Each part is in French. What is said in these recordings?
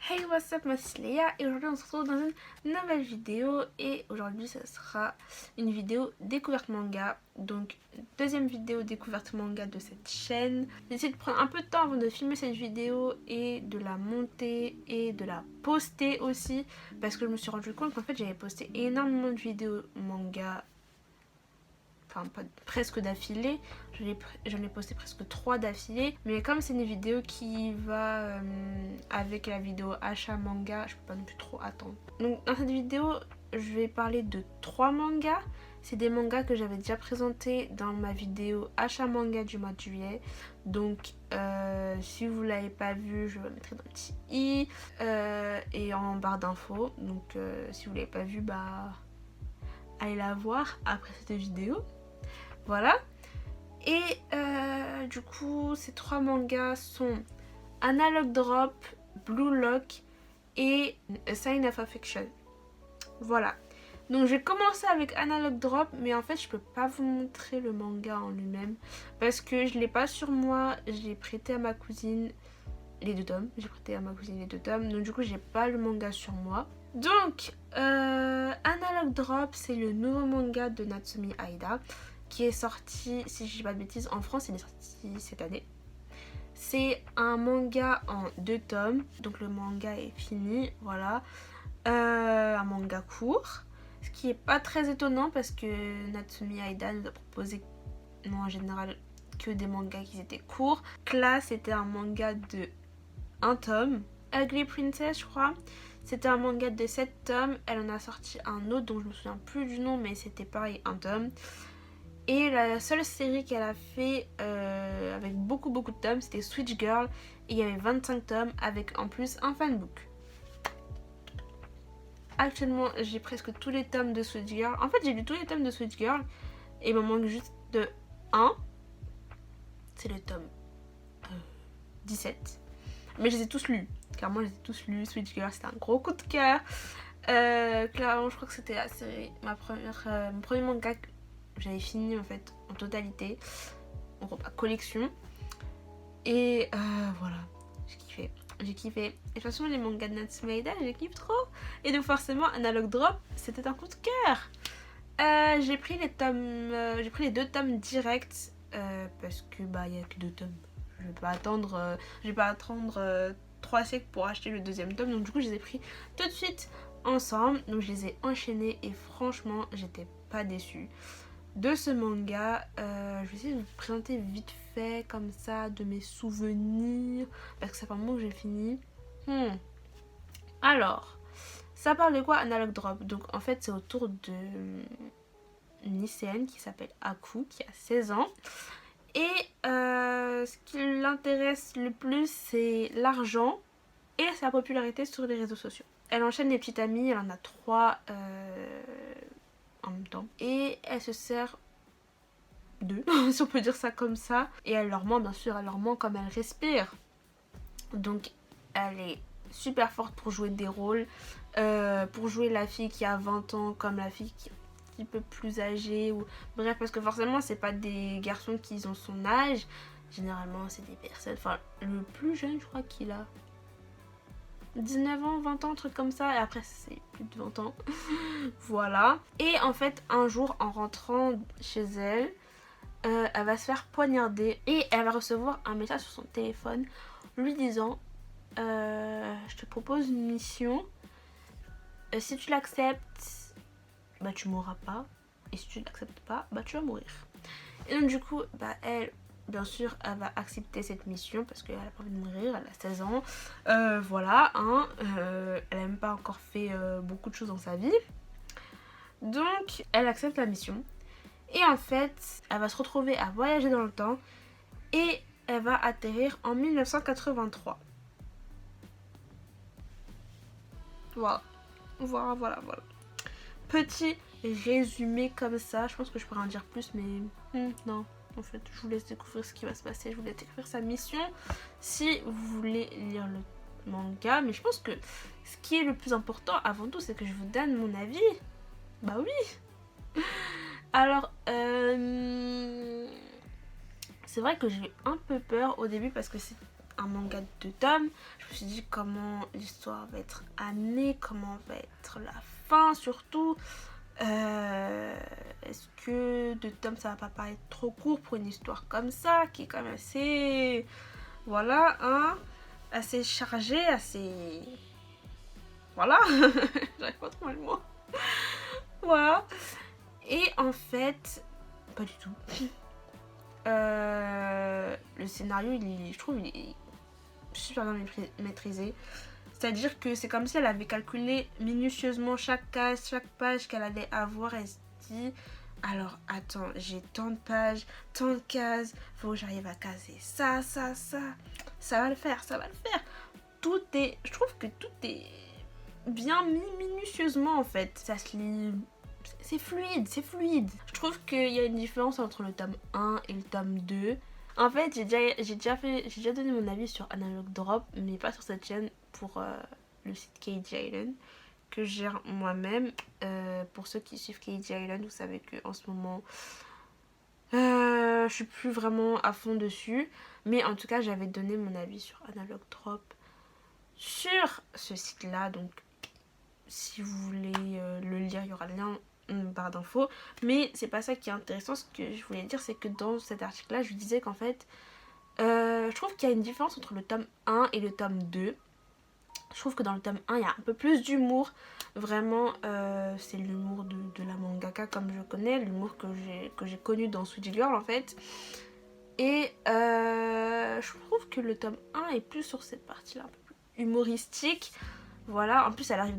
Hey, what's up, moi c'est Léa et aujourd'hui on se retrouve dans une nouvelle vidéo et aujourd'hui ça sera une vidéo découverte manga, donc deuxième vidéo découverte manga de cette chaîne. J'ai essayé de prendre un peu de temps avant de filmer cette vidéo et de la monter et de la poster aussi parce que je me suis rendu compte qu'en fait j'avais posté énormément de vidéos manga, enfin pas presque d'affilée, j'en ai posté presque 3 d'affilée, mais comme c'est une vidéo qui va avec la vidéo achat manga, je peux pas non plus trop attendre. Donc dans cette vidéo je vais parler de 3 mangas. C'est des mangas que j'avais déjà présentés dans ma vidéo achat manga du mois de juillet. Donc si vous l'avez pas vu, je le mettrai dans le petit i et en barre d'infos. Donc si vous l'avez pas vu, bah allez la voir après cette vidéo. Voilà. Et du coup, ces 3 mangas sont Analog Drop, Blue Lock et A Sign of Affection. Voilà. Donc je vais commencer avec Analog Drop, mais en fait je peux pas vous montrer le manga en lui-même parce que je l'ai pas sur moi, j'ai prêté à ma cousine les 2 tomes. J'ai prêté à ma cousine les 2 tomes, donc du coup j'ai pas le manga sur moi. Donc Analog Drop, c'est le nouveau manga de Natsumi Aida qui est sorti, si je dis pas de bêtises, en France il est sorti cette année. C'est un manga en 2 tomes, donc le manga est fini, voilà. Un manga court, ce qui est pas très étonnant parce que Natsumi Aida nous a proposé en général que des mangas qui étaient courts. Class c'était un manga de 1 tome. Ugly Princess, je crois, c'était un manga de 7 tomes. Elle en a sorti un autre dont je me souviens plus du nom, mais c'était pareil, 1 tome. Et la seule série qu'elle a fait avec beaucoup de tomes, c'était Switch Girl. Et il y avait 25 tomes avec en plus un fanbook. Actuellement, j'ai presque tous les tomes de Switch Girl. En fait, j'ai lu tous les tomes de Switch Girl. Et il me manque juste de 1. C'est le tome 17. Mais je les ai tous lus. Clairement, je les ai tous lus. Switch Girl, c'était un gros coup de cœur. Clairement, je crois que c'était la série, mon premier manga que j'avais fini en fait en totalité, en collection. Et voilà, j'ai kiffé. Et de toute façon, les mangas de Natsumi Aida, je kiffe trop. Et donc forcément, Analog Drop, c'était un coup de cœur. J'ai pris les 2 tomes directs parce que bah il y a que 2 tomes. Je vais pas attendre 3 siècles pour acheter le 2e tome. Donc du coup, je les ai pris tout de suite ensemble. Donc je les ai enchaînés et franchement, j'étais pas déçue de ce manga. Je vais essayer de vous présenter vite fait comme ça de mes souvenirs parce que ça fait un moment que j'ai fini. Alors, ça parle de quoi Analog Drop? Donc en fait c'est autour de une lycéenne qui s'appelle Aku qui a 16 ans. Et ce qui l'intéresse le plus c'est l'argent et sa popularité sur les réseaux sociaux. Elle enchaîne les petites amies, elle en a 3 en même temps. Et elle se sert d'eux, si on peut dire ça comme ça. Et elle leur ment, bien sûr, elle leur ment comme elle respire. Donc elle est super forte pour jouer des rôles, pour jouer la fille qui a 20 ans comme la fille qui est un petit peu plus âgée. Ou... Bref, parce que forcément c'est pas des garçons qui ont son âge. Généralement c'est des personnes, enfin le plus jeune je crois qu'il a 19 ans, 20 ans, un truc comme ça, et après c'est plus de 20 ans. Voilà. Et en fait, un jour, en rentrant chez elle, elle va se faire poignarder et elle va recevoir un message sur son téléphone lui disant je te propose une mission. Si tu l'acceptes, bah tu mourras pas. Et si tu l'acceptes pas, bah tu vas mourir. Et donc du coup, bah elle... Bien sûr, elle va accepter cette mission parce qu'elle a pas envie de mourir, elle a 16 ans. Voilà, hein. Elle n'a même pas encore fait beaucoup de choses dans sa vie. Donc, elle accepte la mission. Et en fait, elle va se retrouver à voyager dans le temps. Et elle va atterrir en 1983. Voilà. Voilà. Petit résumé comme ça. Je pense que je pourrais en dire plus, mais non. En fait, je vous laisse découvrir ce qui va se passer. Je vous laisse découvrir sa mission si vous voulez lire le manga. Mais je pense que ce qui est le plus important avant tout, c'est que je vous donne mon avis. Bah oui. Alors, c'est vrai que j'ai eu un peu peur au début parce que c'est un manga de 2 tomes. Je me suis dit comment l'histoire va être amenée, comment va être la fin surtout. Est-ce que 2 tomes ça va pas paraître trop court pour une histoire comme ça, qui est quand même assez... Voilà, hein, assez chargée, assez... Voilà, j'arrive pas à trouver le mot. Voilà. Et en fait, pas du tout. Le scénario, je trouve, il est super bien maîtrisé. C'est-à-dire que c'est comme si elle avait calculé minutieusement chaque case, chaque page qu'elle allait avoir. Elle se dit, alors attends, j'ai tant de pages, tant de cases, faut que j'arrive à caser ça, ça, ça. Ça va le faire, ça va le faire. Tout est, je trouve que tout est bien mis minutieusement en fait. Ça se lit, c'est fluide, c'est fluide. Je trouve qu'il y a une différence entre le tome 1 et le tome 2. En fait, j'ai déjà donné mon avis sur Analog Drop, mais pas sur cette chaîne, pour le site KG Island que je gère moi-même. Pour ceux qui suivent KG Island, vous savez que en ce moment, je suis plus vraiment à fond dessus, mais en tout cas, j'avais donné mon avis sur Analog Drop sur ce site-là, donc si vous voulez le lire, il y aura le lien barre d'infos. Mais c'est pas ça qui est intéressant. Ce que je voulais dire, c'est que dans cet article là je disais qu'en fait je trouve qu'il y a une différence entre le tome 1 et le tome 2. Je trouve que dans le tome 1 il y a un peu plus d'humour. Vraiment c'est l'humour de la mangaka comme je connais, l'humour que j'ai connu dans Sweet Girl en fait. Et je trouve que le tome 1 est plus sur cette partie là, un peu plus humoristique. Voilà, en plus elle arrive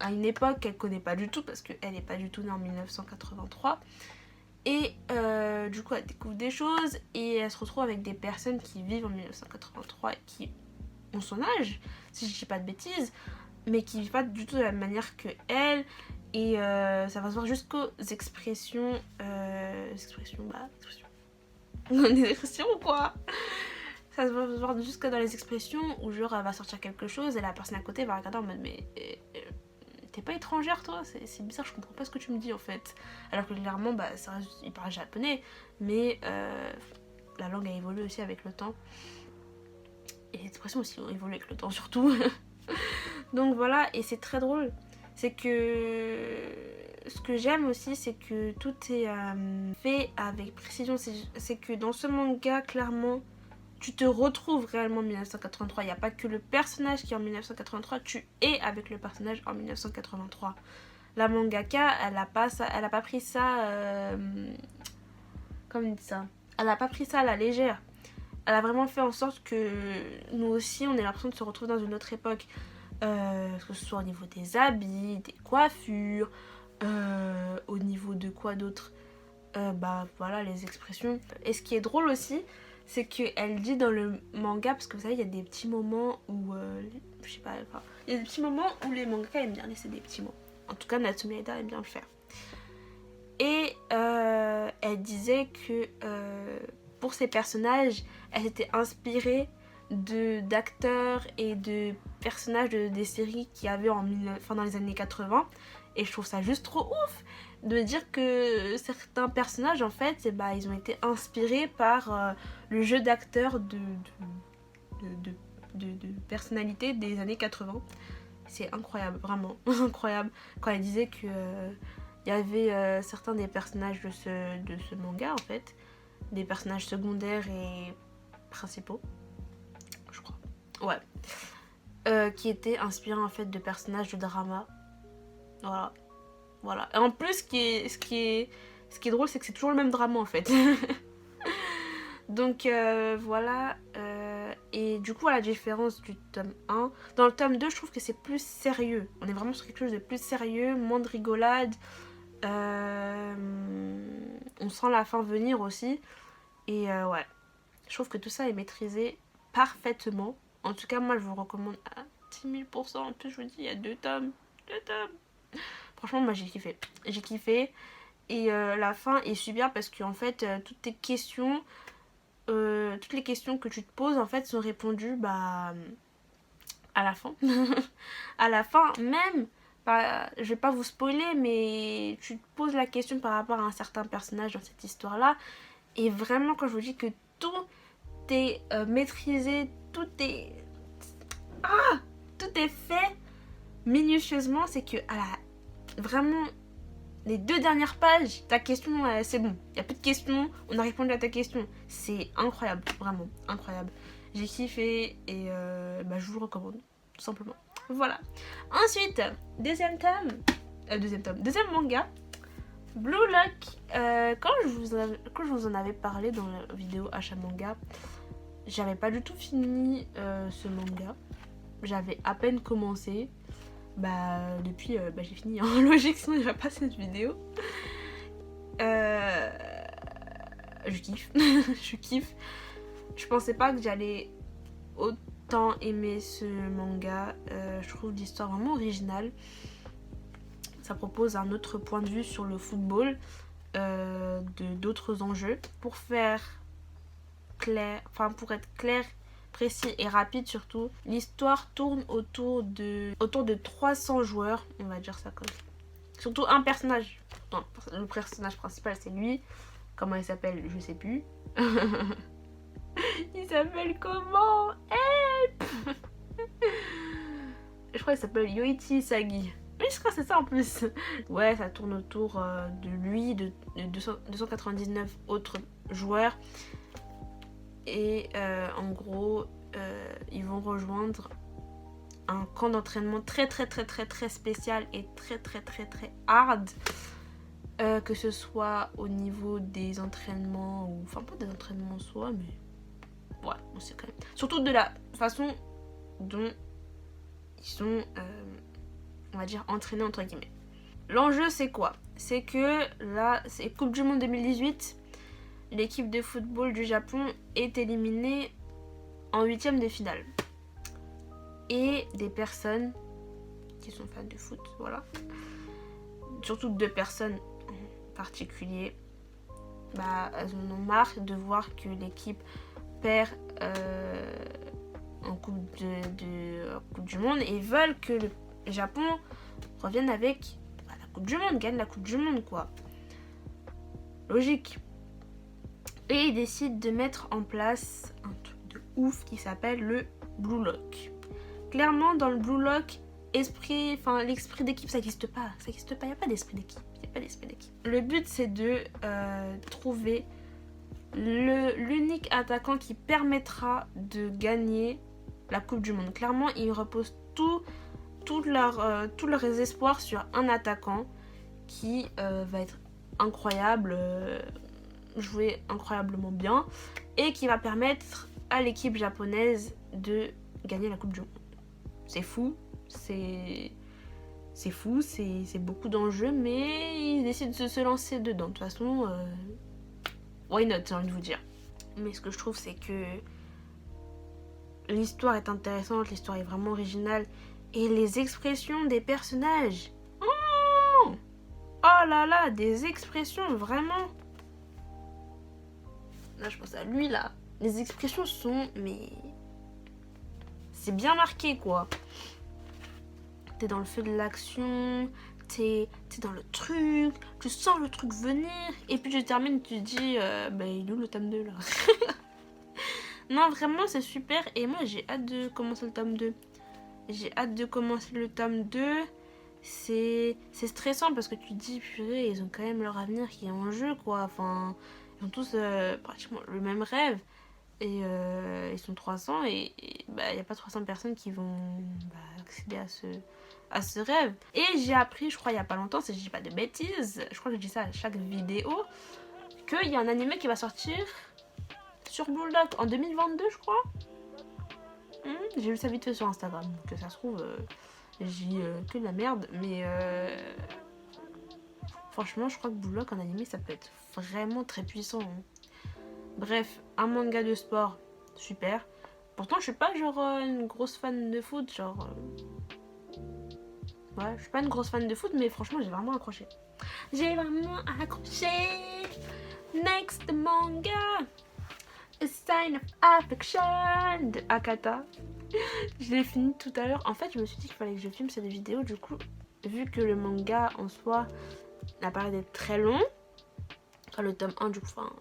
à une époque qu'elle connaît pas du tout, parce qu'elle n'est pas du tout née en 1983. Et du coup elle découvre des choses et elle se retrouve avec des personnes qui vivent en 1983 et qui ont son âge, si je dis pas de bêtises, mais qui vivent pas du tout de la même manière que elle. Et ça va se voir jusqu'aux expressions... des expressions ou quoi? Ça se va se voir jusque dans les expressions où genre elle va sortir quelque chose et la personne à côté va regarder en mode mais t'es pas étrangère toi, c'est bizarre, je comprends pas ce que tu me dis en fait. Alors que clairement bah ça reste, il parle japonais, mais la langue a évolué aussi avec le temps. Et les expressions aussi ont évolué avec le temps surtout. Donc voilà, et c'est très drôle. C'est que ce que j'aime aussi, c'est que tout est fait avec précision. C'est que dans ce manga, clairement, tu te retrouves réellement en 1983. Il n'y a pas que le personnage qui est en 1983, tu es avec le personnage en 1983. La mangaka, elle a pas pris ça... comment on dit ça? Elle a pas pris ça à la légère. Elle a vraiment fait en sorte que nous aussi, on ait l'impression de se retrouver dans une autre époque. Que ce soit au niveau des habits, des coiffures, au niveau de quoi d'autre, bah voilà, les expressions. Et ce qui est drôle aussi, c'est qu'elle dit dans le manga, parce que vous savez, il y a des petits moments où, je sais pas, enfin, il y a des petits moments où les mangaka aiment bien laisser des petits mots. En tout cas, Natsumi Aida aime bien le faire. Et elle disait que pour ses personnages, elle s'était inspirée d'acteurs et de personnages des séries qu'il y avait dans les années 80. Et je trouve ça juste trop ouf de dire que certains personnages, en fait, ils ont été inspirés par le jeu d'acteurs de personnalités des années 80. C'est incroyable, vraiment incroyable. Quand elle disait que il y avait certains des personnages de ce manga, en fait, des personnages secondaires et principaux, je crois, ouais, qui étaient inspirés en fait de personnages de drama. Voilà. Et en plus, ce qui est drôle, c'est que c'est toujours le même drama en fait. Donc voilà. Et du coup, à la différence du tome 1, dans le tome 2, je trouve que c'est plus sérieux. On est vraiment sur quelque chose de plus sérieux, moins de rigolade. On sent la fin venir aussi. Et ouais, je trouve que tout ça est maîtrisé parfaitement. En tout cas, moi, je vous recommande à 10 000%. En plus, je vous dis, il y a 2 tomes. Franchement, moi, j'ai kiffé. Et la fin est super parce qu'en fait, toutes les questions que tu te poses, en fait, sont répondues à la fin. À la fin, même, je vais pas vous spoiler, mais tu te poses la question par rapport à un certain personnage dans cette histoire-là. Et vraiment, quand je vous dis que tout est maîtrisé, tout est fait minutieusement. C'est que vraiment les 2 dernières pages, ta question c'est bon, il n'y a plus de questions, on a répondu à ta question. C'est incroyable, vraiment incroyable. J'ai kiffé et je vous le recommande tout simplement. Voilà. Ensuite, deuxième manga, Blue Lock. Quand je vous en avais parlé dans la vidéo achat manga, j'avais pas du tout fini ce manga. J'avais à peine commencé. Depuis j'ai fini, hein. Logique, sinon il n'y aurait pas cette vidéo. Je kiffe. Je kiffe. Je pensais pas que j'allais autant aimer ce manga. Je trouve l'histoire vraiment originale. Ça propose un autre point de vue sur le football, d'autres enjeux. Pour être clair, précis et rapide surtout, l'histoire tourne autour de 300 joueurs, on va dire ça comme ça. Surtout un personnage. Non, le personnage principal c'est lui. Comment il s'appelle, je sais plus. Il s'appelle comment? Help. Je crois qu'il s'appelle Yoichi Sagi. Oui, je crois que c'est ça en plus. Ouais, ça tourne autour de lui, de 299 autres joueurs. Et en gros, ils vont rejoindre un camp d'entraînement très spécial et très hard. Que ce soit au niveau des entraînements, ou enfin pas des entraînements en soi, mais ouais, on sait quand même. Surtout de la façon dont ils sont, on va dire, entraînés entre guillemets. L'enjeu c'est quoi? C'est que là, c'est Coupe du Monde 2018. L'équipe de football du Japon est éliminée en 8e de finale. Et des personnes qui sont fans de foot, voilà. Surtout 2 personnes en particulier. Elles en ont marre de voir que l'équipe perd en Coupe du Monde et veulent que le Japon revienne avec la Coupe du Monde, gagne la Coupe du Monde quoi. Logique. Et ils décident de mettre en place un truc de ouf qui s'appelle le Blue Lock. Clairement dans le Blue Lock, l'esprit d'équipe ça n'existe pas. Il n'y a pas d'esprit d'équipe. Le but c'est de trouver l'unique attaquant qui permettra de gagner la Coupe du Monde. Clairement, ils reposent tous leurs espoirs sur un attaquant qui va être incroyable, jouer incroyablement bien et qui va permettre à l'équipe japonaise de gagner la Coupe du Monde. C'est fou, c'est beaucoup d'enjeux, mais ils décident de se lancer dedans. De toute façon, why not, j'ai envie de vous dire. Mais ce que je trouve, c'est que l'histoire est intéressante, l'histoire est vraiment originale. Et les expressions des personnages. Oh là là, des expressions, vraiment. Là, je pense à lui, là. Les expressions sont, mais... c'est bien marqué, quoi. T'es dans le feu de l'action, t'es dans le truc, tu sens le truc venir, et puis tu termines, tu te dis, il est où le tome 2, là? Non, vraiment, c'est super, et moi, j'ai hâte de commencer le tome 2. C'est stressant parce que tu te dis, purée, ils ont quand même leur avenir qui est en jeu, quoi. Enfin, ils ont tous pratiquement le même rêve. Et ils sont 300 et il n'y a pas 300 personnes qui vont accéder à ce rêve. Et j'ai appris, je crois, il n'y a pas longtemps, si je dis pas de bêtises, je crois que je dis ça à chaque vidéo, qu'il y a un animé qui va sortir sur Blue Lock en 2022, je crois. J'ai vu ça vite fait sur Instagram, que ça se trouve, j'ai que de la merde, mais franchement, je crois que Blue Lock en animé, ça peut être vraiment très puissant. Bref, un manga de sport, super. Pourtant, je suis pas genre une grosse fan de foot, genre... Ouais, je suis pas une grosse fan de foot, mais franchement, j'ai vraiment accroché. Next manga, A Sign of Affection de Akata. Je l'ai fini tout à l'heure. En fait, je me suis dit qu'il fallait que je filme cette vidéo. Du coup, vu que le manga en soi n'a pas l'air d'être très long, Enfin, le tome 1 du coup, enfin,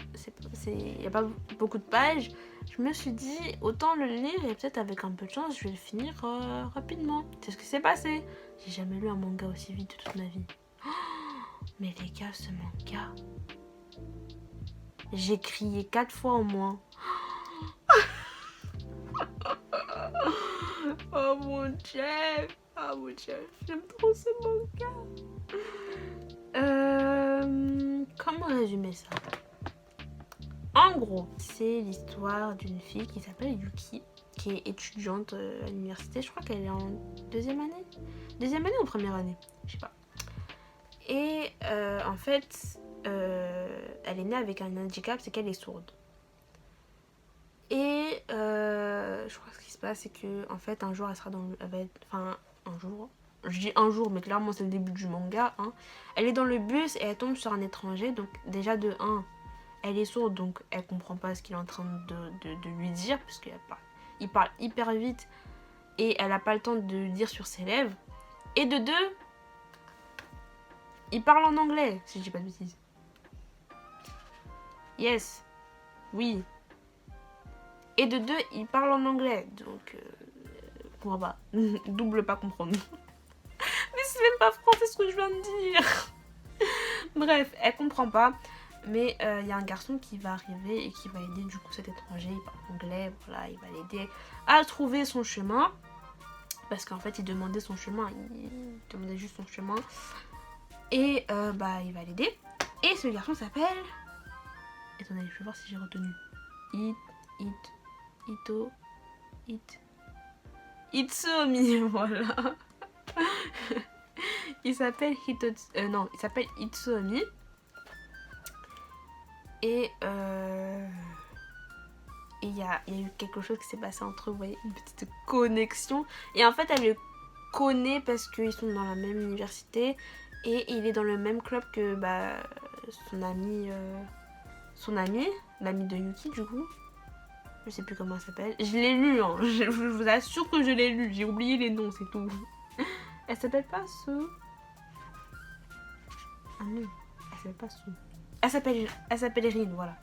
il n'y a pas beaucoup de pages. Je me suis dit, autant le lire et peut-être avec un peu de chance, je vais le finir rapidement. C'est ce qui s'est passé. J'ai jamais lu un manga aussi vite de toute ma vie. Oh, mais les gars, ce manga... J'ai crié 4 fois au moins. Oh mon dieu. Oh mon dieu. J'aime trop ce manga. Comment résumer ça? En gros, c'est l'histoire d'une fille qui s'appelle Yuki, qui est étudiante à l'université. Je crois qu'elle est en deuxième année. Deuxième année ou première année? Je sais pas. Et en fait, elle est née avec un handicap, c'est qu'elle est sourde. Et je crois que ce qui se passe, c'est que en fait, un jour, elle sera dans le... Enfin, un jour... Je dis un jour, mais clairement, c'est le début du manga. Hein. Elle est dans le bus et elle tombe sur un étranger. Donc déjà, de 1, elle est sourde, donc elle comprend pas ce qu'il est en train de lui dire, parce qu'il parle hyper vite et elle a pas le temps de dire sur ses lèvres. Et de 2, il parle en anglais, si je dis pas de bêtises. Yes. Oui. Et de 2, il parle en anglais, donc... comprends pas. Double pas comprendre. Mais c'est même pas français ce que je viens de dire. Bref, elle comprend pas. Mais y a un garçon qui va arriver et qui va aider du coup cet étranger. Il parle anglais, voilà, il va l'aider à trouver son chemin. Parce qu'en fait, il demandait son chemin. Il demandait juste son chemin. Et bah, il va l'aider. Et ce garçon s'appelle... Attendez, je vais voir si j'ai retenu. Itsuomi, voilà. Il s'appelle Itsuomi. Et il y a eu quelque chose qui s'est passé entre eux, vous voyez, une petite connexion. Et en fait, elle le connaît parce qu'ils sont dans la même université. Et il est dans le même club que bah, son ami, l'ami de Yuki du coup. Je sais plus comment elle s'appelle. Je l'ai lu, hein. Je vous assure que je l'ai lu. J'ai oublié les noms, c'est tout. Elle s'appelle pas Sue. Ah non, elle s'appelle pas Sue. Elle s'appelle Rin, voilà.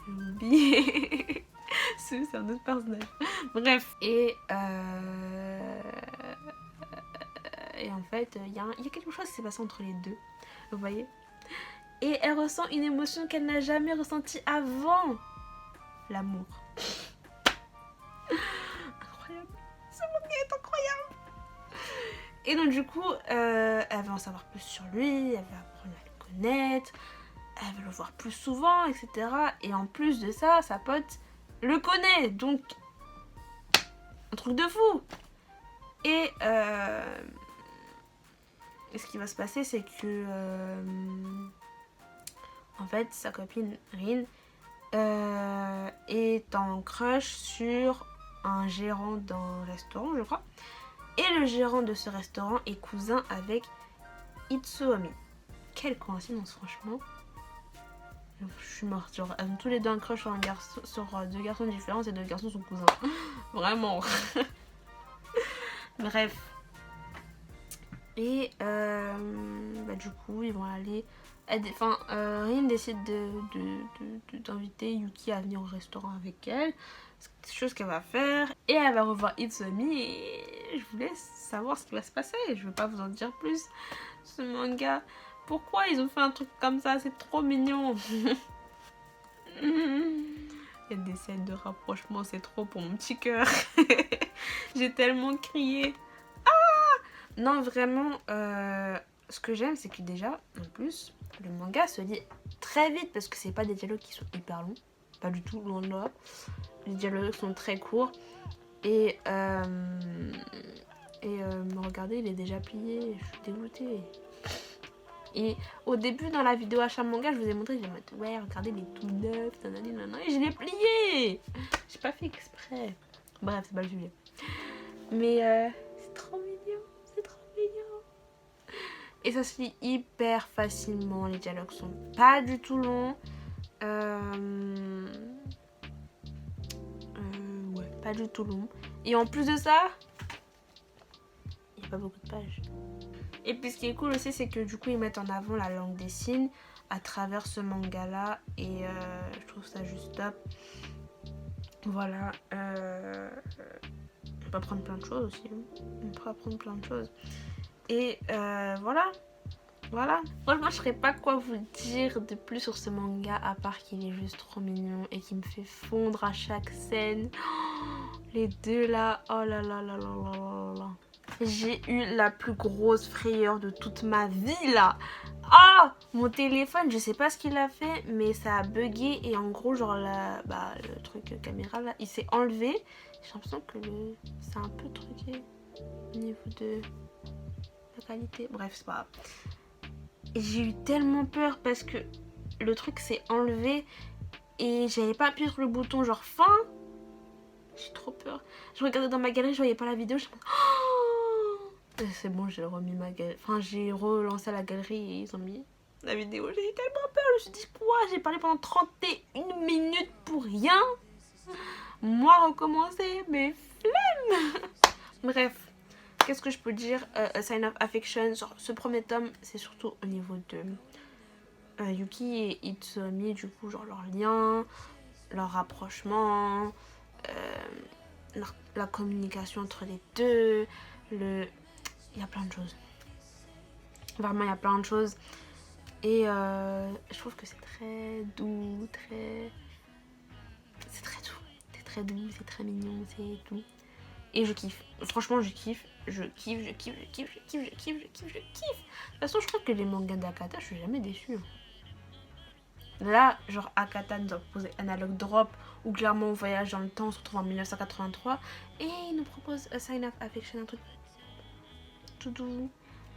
J'ai oublié. Sue, c'est un autre personnage. Bref. Et en fait, il y a quelque chose qui s'est passé entre les deux. Vous voyez? Et elle ressent une émotion qu'elle n'a jamais ressentie avant. L'amour. Incroyable. Ce manga est incroyable. Et donc du coup, elle va en savoir plus sur lui, elle va apprendre à le connaître, elle va le voir plus souvent, etc. Et en plus de ça, sa pote le connaît. Donc, un truc de fou. Et ce qui va se passer, c'est que en fait, sa copine Rin est en crush sur un gérant d'un restaurant, je crois. Et le gérant de ce restaurant est cousin avec Itsuomi. Quelle coïncidence, franchement. Je suis morte. Genre, elles ont tous les deux un crush sur deux garçons différents, ces deux garçons sont cousins. Vraiment. Bref. Et bah, du coup, ils vont aller... Enfin, Rin décide d'inviter Yuki à venir au restaurant avec elle. C'est quelque chose qu'elle va faire. Et elle va revoir Itsuomi. Et je voulais savoir ce qui va se passer. Je veux pas vous en dire plus. Ce manga. Pourquoi ils ont fait un truc comme ça? C'est trop mignon. Il y a des scènes de rapprochement. C'est trop pour mon petit cœur. J'ai tellement crié. Ah! Non, vraiment... ce que j'aime, c'est que déjà, en plus, le manga se lit très vite parce que c'est pas des dialogues qui sont hyper longs. Pas du tout, loin de là. Les dialogues sont très courts. Et regardez, il est déjà plié. Je suis dégoûtée. Et au début, dans la vidéo achat manga, je vous ai montré, je vais mettre, ouais, regardez, il est tout neuf, nanana, et je l'ai plié. J'ai pas fait exprès. Bref, c'est pas le sujet. Mais c'est trop mignon. C'est trop mignon. Et ça se lit hyper facilement. Les dialogues sont pas du tout longs. Ouais, pas du tout long. Et en plus de ça, il n'y a pas beaucoup de pages. Et puis ce qui est cool aussi, c'est que du coup, ils mettent en avant la langue des signes. à travers ce manga là et je trouve ça juste top. Voilà, on peut apprendre plein de choses aussi, on peut apprendre plein de choses et voilà. Franchement je saurais pas quoi vous dire de plus sur ce manga à part qu'il est juste trop mignon et qu'il me fait fondre à chaque scène. Les deux là, oh là là là là là là là. J'ai eu la plus grosse frayeur de toute ma vie là. Ah, mon téléphone, je sais pas ce qu'il a fait, mais ça a bugué et en gros genre le truc caméra là, il s'est enlevé. J'ai l'impression que c'est un peu truqué au niveau de la qualité. Bref, c'est pas grave. J'ai eu tellement peur parce que le truc s'est enlevé et j'avais pas appuyé sur le bouton genre fin. J'ai trop peur. Je regardais dans ma galerie, je voyais pas la vidéo. C'est bon, j'ai remis ma galerie. Enfin, j'ai relancé la galerie et ils ont mis la vidéo. J'ai eu tellement peur. Je me suis dit, quoi? J'ai parlé pendant 31 minutes pour rien. Moi, recommencer, mais flemme. Bref, qu'est-ce que je peux dire? A Sign of Affection, genre, ce premier tome, c'est surtout au niveau de Yuki et Itsuomi, du coup, genre leur lien, leur rapprochement, la communication entre les deux, il y a plein de choses. Vraiment, il y a plein de choses. Et je trouve que c'est très doux, c'est très doux. C'est très doux, c'est très mignon, c'est doux. Et je kiffe. Franchement, je kiffe. De toute façon, je crois que les mangas d'Akata, je suis jamais déçue. Là, genre Akata nous a proposé Analog Drop, où clairement on voyage dans le temps, on se retrouve en 1983. Et il nous propose A Sign of Affection, un truc tout doux,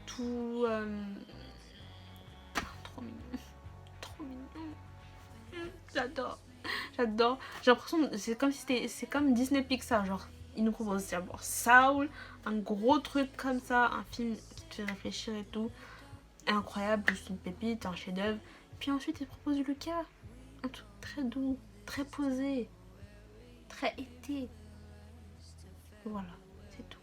tout... trop mignon. Trop mignon. J'adore. J'ai l'impression, c'est comme Disney Pixar, genre. Il nous propose d'abord Soul, un gros truc comme ça, un film qui te fait réfléchir et tout. Incroyable, juste une pépite, un chef-d'œuvre. Puis ensuite, il propose Lucas, un truc très doux, très posé, très été. Voilà, c'est tout.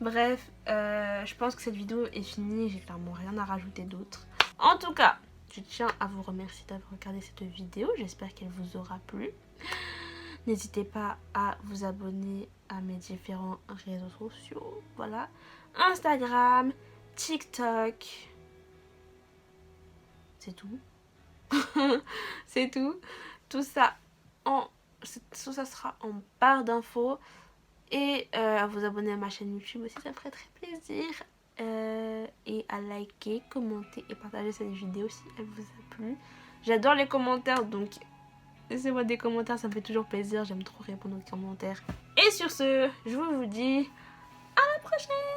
Bref, je pense que cette vidéo est finie. J'ai clairement rien à rajouter d'autre. En tout cas, je tiens à vous remercier d'avoir regardé cette vidéo. J'espère qu'elle vous aura plu. N'hésitez pas à vous abonner à mes différents réseaux sociaux. Voilà. Instagram, TikTok. C'est tout. C'est tout. Tout ça sera en barre d'infos. Et à vous abonner à ma chaîne YouTube aussi, ça me ferait très plaisir. Et à liker, commenter et partager cette vidéo si elle vous a plu. J'adore les commentaires, donc laissez-moi des commentaires, ça me fait toujours plaisir. J'aime trop répondre aux commentaires. Et sur ce, je vous dis à la prochaine!